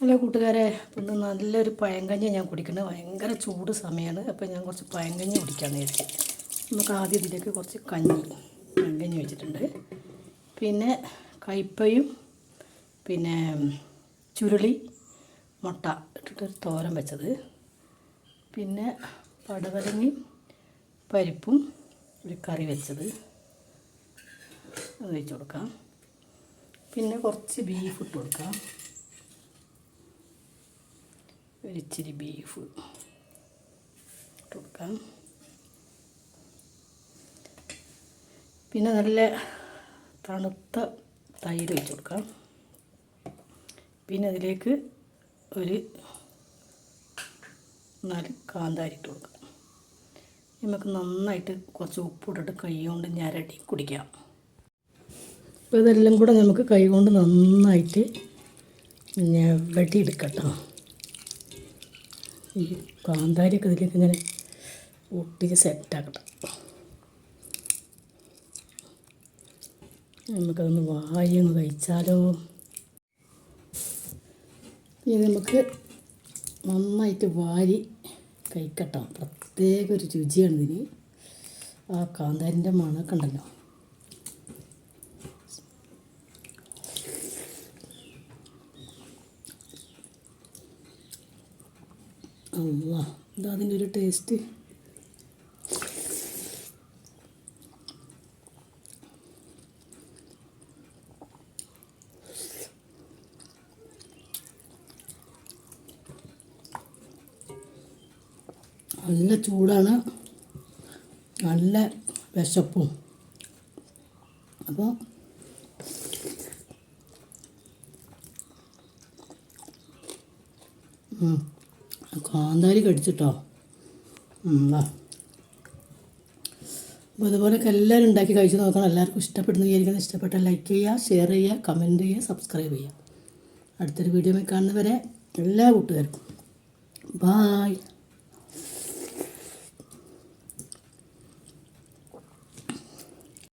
Hello കൂട്ടുകാരെ, ഇന്ന് നല്ലൊരു പഴങ്കഞ്ഞി ഞാൻ കുടിക്കുന്നത്. ഭയങ്കര ചൂട് സമയമാണ്. അപ്പോൾ ഞാൻ കുറച്ച് പഴങ്കഞ്ഞി കുടിക്കാമെന്ന് വിചാരിച്ചു. നമുക്ക് ആദ്യം ഇതിലേക്ക് കുറച്ച് പഴങ്കഞ്ഞി വെച്ചിട്ടുണ്ട്. പിന്നെ കയ്പ്പയും പിന്നെ ചുരുളി മുട്ട ഇട്ടിട്ടൊരു തോരൻ വെച്ചത്, പിന്നെ പടവലങ്ങയും പരിപ്പും ഒരു കറി വെച്ചത് അത് വെച്ച് കൊടുക്കാം. പിന്നെ കുറച്ച് ബീഫ് ഇട്ട് കൊടുക്കാം, ഒരിച്ചിരി ബീഫ് ഇട്ട് കൊടുക്കാം. പിന്നെ നല്ല തണുത്ത തൈര് വെച്ച് കൊടുക്കാം. പിന്നെ അതിലേക്ക് ഒരു 4 കാന്താരി ഇട്ട് കൊടുക്കാം. നമുക്ക് നന്നായിട്ട് കുറച്ച് ഉപ്പിട്ടിട്ട് കൈ കൊണ്ട് ഞരടി കുടിക്കാം. അപ്പോൾ ഇതെല്ലാം കൂടെ നമുക്ക് കൈ കൊണ്ട് നന്നായിട്ട് ഞവടി എടുക്കട്ടോ. ഈ കാന്താരിയൊക്കെ ഇതിലേക്ക് ഇങ്ങനെ ഒട്ടിച്ച് സെറ്റാക്കട്ടെ. നമുക്കതൊന്ന് വായൊന്ന് കഴിച്ചാലോ. ഇനി നമുക്ക് നന്നായിട്ട് വാരി കഴിക്കട്ടോ. പ്രത്യേക ഒരു രുചിയാണ് ഇതിന്. ആ കാന്താരിൻ്റെ മണമൊക്കെ ഉണ്ടല്ലോ. അല്ലാ, ഇതാ അതിൻ്റെ ഒരു ടേസ്റ്റ്. നല്ല ചൂടാണ്, നല്ല വിശപ്പും. അപ്പോൾ കാന്താരി കടിച്ചിട്ടോ. അപ്പോൾ അതുപോലെയൊക്കെ എല്ലാവരും ഉണ്ടാക്കി കഴിച്ച് നോക്കണം. എല്ലാവർക്കും ഇഷ്ടപ്പെടുന്ന വിചാരിക്കുന്നത്. ഇഷ്ടപ്പെട്ടാൽ ലൈക്ക് ചെയ്യുക, ഷെയർ ചെയ്യുക, കമൻറ്റ് ചെയ്യുക, സബ്സ്ക്രൈബ് ചെയ്യുക. അടുത്തൊരു വീഡിയോ കാണുന്നവരെ എല്ലാ കൂട്ടുകാർക്കും ബായ്.